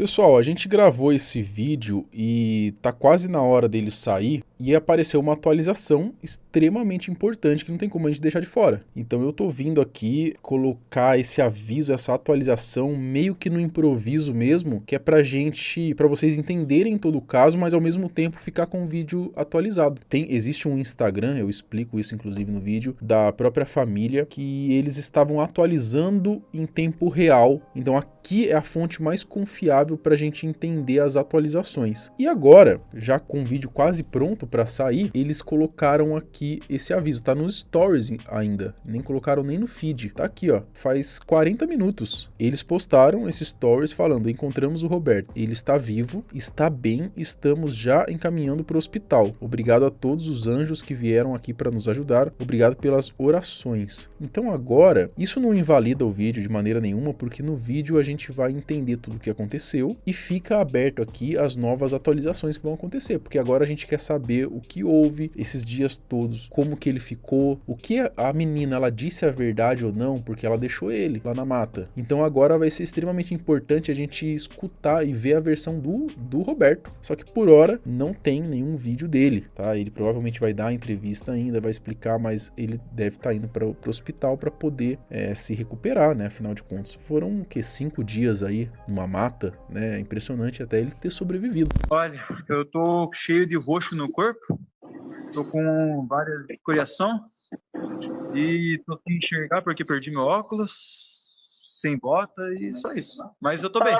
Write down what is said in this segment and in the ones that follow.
Pessoal, a gente gravou esse vídeo e tá quase na hora dele sair e apareceu uma atualização extremamente importante que não tem como a gente deixar de fora. Então eu tô vindo aqui colocar esse aviso, essa atualização meio que no improviso mesmo, que é pra vocês entenderem todo o caso, mas ao mesmo tempo ficar com o vídeo atualizado. Existe um Instagram, eu explico isso inclusive no vídeo, da própria família, que eles estavam atualizando em tempo real. Então aqui é a fonte mais confiável pra gente entender as atualizações. E agora, já com o vídeo quase pronto para sair, eles colocaram aqui esse aviso, tá nos stories ainda, nem colocaram nem no feed, tá aqui ó, faz 40 minutos. Eles postaram esses stories falando: encontramos o Roberto, ele está vivo, está bem, estamos já encaminhando para o hospital. Obrigado a todos os anjos que vieram aqui para nos ajudar, obrigado pelas orações. Então agora, isso não invalida o vídeo de maneira nenhuma, porque no vídeo a gente vai entender tudo o que aconteceu e fica aberto aqui as novas atualizações que vão acontecer, porque agora a gente quer saber o que houve esses dias todos, como que ele ficou, o que a menina, ela disse a verdade ou não, porque ela deixou ele lá na mata. Então agora vai ser extremamente importante a gente escutar e ver a versão do Roberto, só que por hora não tem nenhum vídeo dele, tá? Ele provavelmente vai dar a entrevista ainda, vai explicar, mas ele deve estar indo para o hospital para poder se recuperar, né? Afinal de contas, foram 5 dias aí numa mata, né? É impressionante até ele ter sobrevivido. Olha, eu tô cheio de roxo no corpo, tô com várias escoriação e tô sem enxergar porque perdi meu óculos, sem bota e só isso. Mas eu tô bem.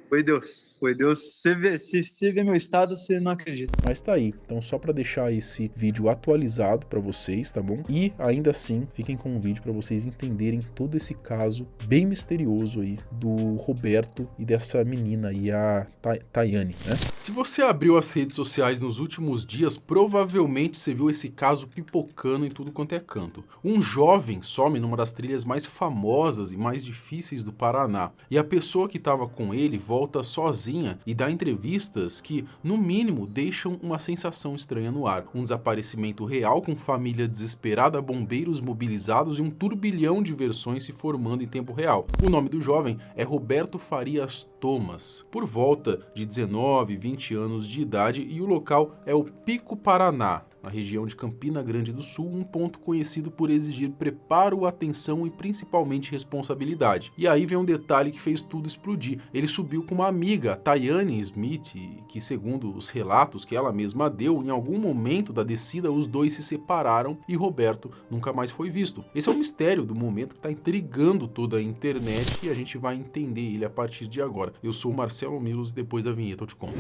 Foi Deus. Foi Deus. Se você vê meu estado, você não acredita. Mas tá aí. Então só pra deixar esse vídeo atualizado pra vocês, tá bom? E ainda assim, fiquem com o vídeo pra vocês entenderem todo esse caso bem misterioso aí do Roberto e dessa menina aí, a Tayane, né? Se você abriu as redes sociais nos últimos dias, provavelmente você viu esse caso pipocando em tudo quanto é canto. Um jovem some numa das trilhas mais famosas e mais difíceis do Paraná. E a pessoa que tava com ele volta sozinha e dá entrevistas que, no mínimo, deixam uma sensação estranha no ar. Um desaparecimento real com família desesperada, bombeiros mobilizados e um turbilhão de versões se formando em tempo real. O nome do jovem é Roberto Farias Thomas, por volta de 19, 20 anos de idade, e o local é o Pico Paraná, na região de Campina Grande do Sul, um ponto conhecido por exigir preparo, atenção e principalmente responsabilidade. E aí vem um detalhe que fez tudo explodir. Ele subiu com uma amiga, Tayane Smith, que segundo os relatos que ela mesma deu, em algum momento da descida os dois se separaram e Roberto nunca mais foi visto. Esse é o mistério do momento que está intrigando toda a internet e a gente vai entender ele a partir de agora. Eu sou o Marcelo Milos e depois da vinheta eu te conto.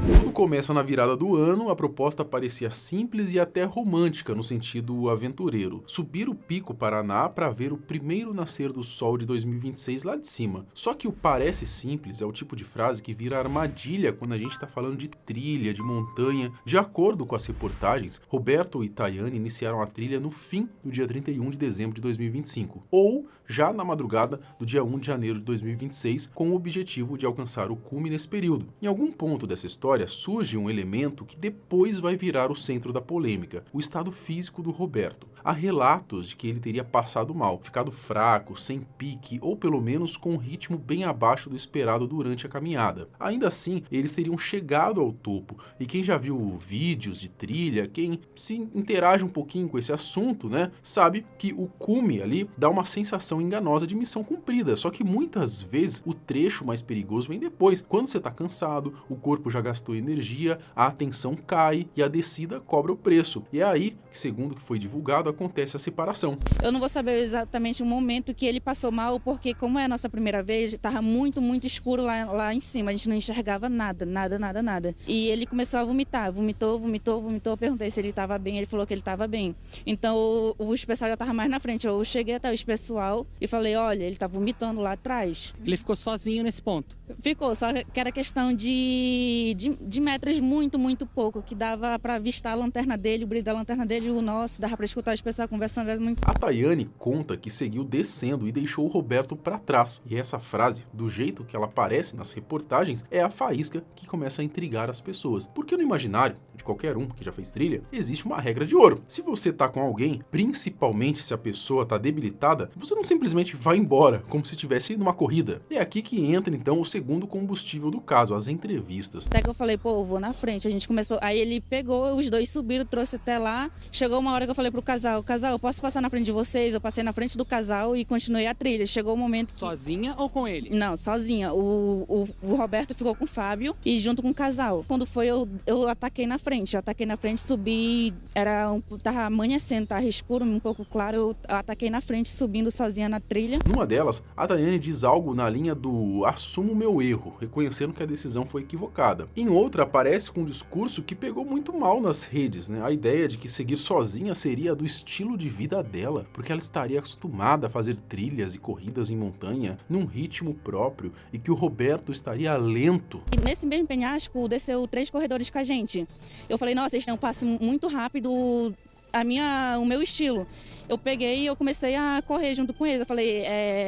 Tudo começa na virada do ano, a proposta parecia simples e até romântica no sentido aventureiro. Subir o Pico Paraná para ver o primeiro nascer do sol de 2026 lá de cima. Só que o parece simples é o tipo de frase que vira armadilha quando a gente está falando de trilha, de montanha. De acordo com as reportagens, Roberto e Tayane iniciaram a trilha no fim do dia 31 de dezembro de 2025, ou já na madrugada do dia 1 de janeiro de 2026, com o objetivo de alcançar o cume nesse período. Em algum ponto dessa história, surge um elemento que depois vai virar o centro da polêmica: o estado físico do Roberto. Há relatos de que ele teria passado mal, ficado fraco, sem pique ou pelo menos com um ritmo bem abaixo do esperado durante a caminhada. Ainda assim, eles teriam chegado ao topo, e quem já viu vídeos de trilha, quem se interage um pouquinho com esse assunto, né, sabe que o cume ali dá uma sensação enganosa de missão cumprida, só que muitas vezes o trecho mais perigoso vem depois, quando você tá cansado, o corpo já gastou energia, a atenção cai e a descida cobra o preço. E é aí que, segundo o que foi divulgado, acontece a separação. Eu não vou saber exatamente o momento que ele passou mal, porque como é a nossa primeira vez, estava muito escuro lá em cima, a gente não enxergava nada. E ele começou a vomitar, vomitou, eu perguntei se ele estava bem, ele falou que ele estava bem. Então o pessoal já estava mais na frente, eu cheguei até o pessoal e falei: olha, ele está vomitando lá atrás. Ele ficou sozinho nesse ponto? Ficou, só que era questão de metros, muito, muito pouco, que dava para avistar a lanterna dele, o brilho da lanterna dele e o nosso, dava para escutar as pessoas conversando. Era muito... A Tayane conta que seguiu descendo e deixou o Roberto para trás. E essa frase, do jeito que ela aparece nas reportagens, é a faísca que começa a intrigar as pessoas. Porque no imaginário de qualquer um que já fez trilha, existe uma regra de ouro. Se você tá com alguém, principalmente se a pessoa tá debilitada, você não simplesmente vai embora, como se estivesse numa corrida. E é aqui que entra então o segundo combustível do caso, as entrevistas. Até que eu falei, pô, eu vou na frente. A gente começou, aí ele pegou, os dois subiram, trouxe até lá. Chegou uma hora que eu falei pro casal, eu posso passar na frente de vocês? Eu passei na frente do casal e continuei a trilha. Chegou o momento que... Sozinha ou com ele? Não, sozinha. O Roberto ficou com o Fábio e junto com o casal. Quando foi, eu ataquei na frente. Eu ataquei na frente, subi, tava amanhecendo, tava escuro, um pouco claro. Eu ataquei na frente, subindo sozinha na trilha. Numa delas, a Tayane diz algo na linha do assumo meu erro, reconhecendo que a decisão foi equivocada. Em outra, aparece com um discurso que pegou muito mal nas redes, né? A ideia de que seguir sozinha seria do estilo de vida dela, porque ela estaria acostumada a fazer trilhas e corridas em montanha num ritmo próprio e que o Roberto estaria lento. E nesse mesmo penhasco, desceu 3 corredores com a gente. Eu falei, nossa, eles têm um passo muito rápido, o meu estilo. Eu peguei e eu comecei a correr junto com eles. Eu falei,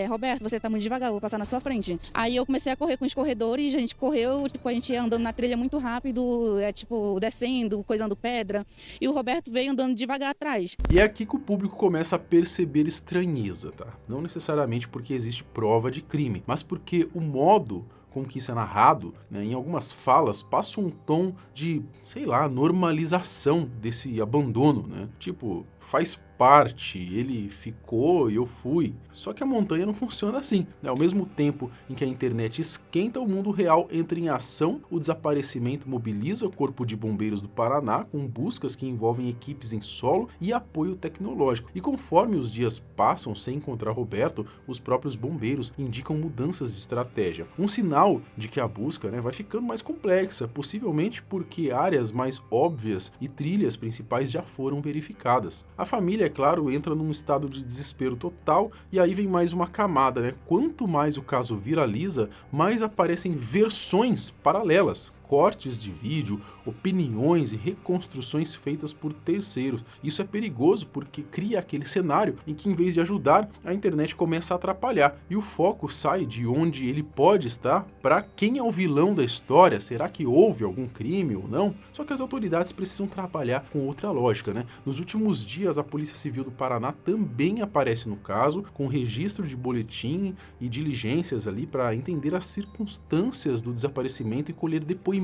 Roberto, você tá muito devagar, eu vou passar na sua frente. Aí eu comecei a correr com os corredores, a gente correu, tipo, a gente ia andando na trilha muito rápido, descendo, coisando pedra. E o Roberto veio andando devagar atrás. E é aqui que o público começa a perceber estranheza, tá? Não necessariamente porque existe prova de crime, mas porque o modo com que isso é narrado, né, em algumas falas, passa um tom de, sei lá, normalização desse abandono, né? Tipo, faz parte, ele ficou e eu fui. Só que a montanha não funciona assim, né? Ao mesmo tempo em que a internet esquenta, o mundo real entra em ação, o desaparecimento mobiliza o Corpo de Bombeiros do Paraná com buscas que envolvem equipes em solo e apoio tecnológico. E conforme os dias passam sem encontrar Roberto, os próprios bombeiros indicam mudanças de estratégia. Um sinal de que a busca, né, vai ficando mais complexa, possivelmente porque áreas mais óbvias e trilhas principais já foram verificadas. A família, é claro, entra num estado de desespero total e aí vem mais uma camada, né? Quanto mais o caso viraliza, mais aparecem versões paralelas, cortes de vídeo, opiniões e reconstruções feitas por terceiros. Isso é perigoso porque cria aquele cenário em que, em vez de ajudar, a internet começa a atrapalhar e o foco sai de onde ele pode estar para quem é o vilão da história. Será que houve algum crime ou não? Só que as autoridades precisam trabalhar com outra lógica, né? Nos últimos dias, a Polícia Civil do Paraná também aparece no caso, com registro de boletim e diligências ali para entender as circunstâncias do desaparecimento e colher depoimentos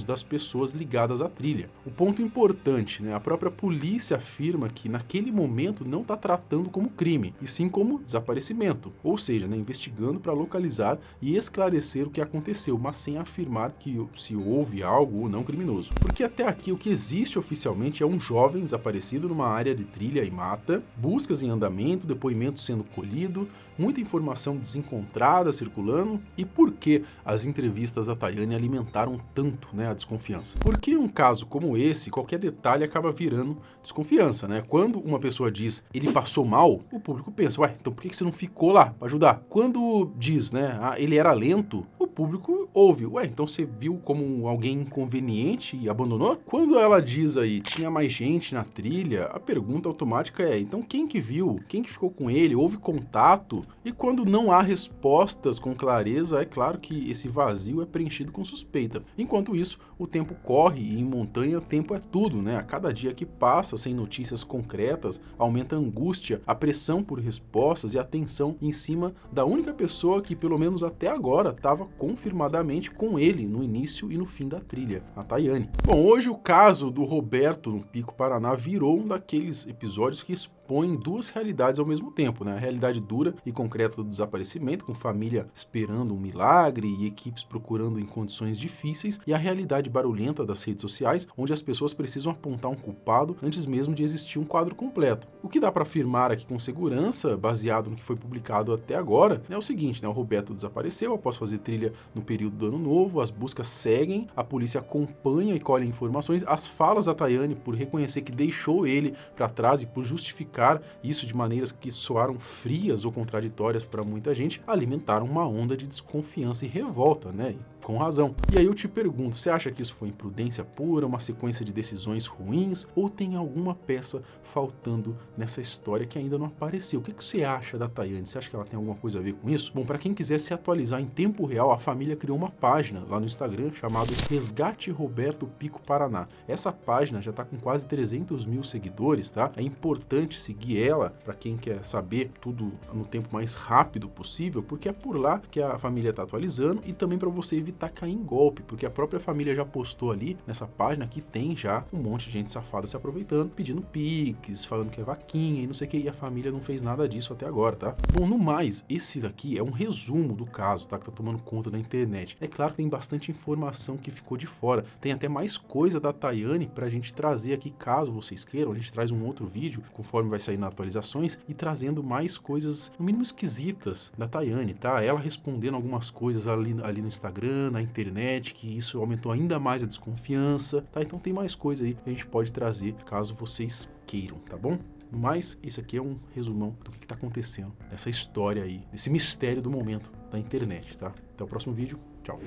das pessoas ligadas à trilha. O ponto importante, né? A própria polícia afirma que naquele momento não está tratando como crime, e sim como desaparecimento, ou seja, né, investigando para localizar e esclarecer o que aconteceu, mas sem afirmar que se houve algo ou não criminoso. Porque até aqui o que existe oficialmente é um jovem desaparecido numa área de trilha e mata, buscas em andamento, depoimentos sendo colhido, muita informação desencontrada circulando. E por que as entrevistas da Tayane alimentaram tanto, né, a desconfiança? Porque um caso como esse, qualquer detalhe acaba virando desconfiança, né? Quando uma pessoa diz ele passou mal, o público pensa, ué, então por que você não ficou lá para ajudar? Quando diz, né, ele era lento, o público ouve, ué, então você viu como alguém inconveniente e abandonou? Quando ela diz aí, tinha mais gente na trilha, a pergunta automática é, então quem que viu? Quem que ficou com ele? Houve contato? E quando não há respostas com clareza, é claro que esse vazio é preenchido com suspeita. Enquanto isso, o tempo corre e em montanha o tempo é tudo, né? A cada dia que passa sem notícias concretas, aumenta a angústia, a pressão por respostas e a tensão em cima da única pessoa que, pelo menos até agora, estava confirmadamente com ele no início e no fim da trilha, a Tayane. Bom, hoje o caso do Roberto no Pico Paraná virou um daqueles episódios que expõem duas realidades ao mesmo tempo, né? A realidade dura e concreta do desaparecimento, com família esperando um milagre e equipes procurando em condições difíceis, e a realidade barulhenta das redes sociais, onde as pessoas precisam apontar um culpado antes mesmo de existir um quadro completo. O que dá para afirmar aqui com segurança, baseado no que foi publicado até agora, é o seguinte, né? O Roberto desapareceu após fazer trilha no período do Ano Novo, as buscas seguem, a polícia acompanha e colhe informações, as falas da Tayane por reconhecer que deixou ele para trás e por justificar explicar isso de maneiras que soaram frias ou contraditórias para muita gente, alimentaram uma onda de desconfiança e revolta, né? E com razão. E aí eu te pergunto, você acha que isso foi imprudência pura, uma sequência de decisões ruins, ou tem alguma peça faltando nessa história que ainda não apareceu? O que você acha da Tayane? Você acha que ela tem alguma coisa a ver com isso? Bom, para quem quiser se atualizar em tempo real, a família criou uma página lá no Instagram chamada Resgate Roberto Pico Paraná. Essa página já tá com quase 300 mil seguidores, tá? É importante seguir ela para quem quer saber tudo no tempo mais rápido possível, porque é por lá que a família tá atualizando e também para você evitar cair em golpe, porque a própria família já postou ali nessa página que tem já um monte de gente safada se aproveitando, pedindo piques, falando que é vaquinha e não sei o que, e a família não fez nada disso até agora, tá? Bom, no mais, esse daqui é um resumo do caso, tá? Que tá tomando conta da internet. É claro que tem bastante informação que ficou de fora, tem até mais coisa da Tayane pra gente trazer aqui, caso vocês queiram, a gente traz um outro vídeo, conforme vai sair nas atualizações, e trazendo mais coisas, no mínimo esquisitas, da Tayane, tá? Ela respondendo algumas coisas ali no Instagram, na internet, que isso aumentou ainda mais a desconfiança, tá? Então tem mais coisa aí que a gente pode trazer, caso vocês queiram, tá bom? No mais, esse aqui é um resumão do que tá acontecendo nessa história aí, desse mistério do momento da internet, tá? Até o próximo vídeo, tchau!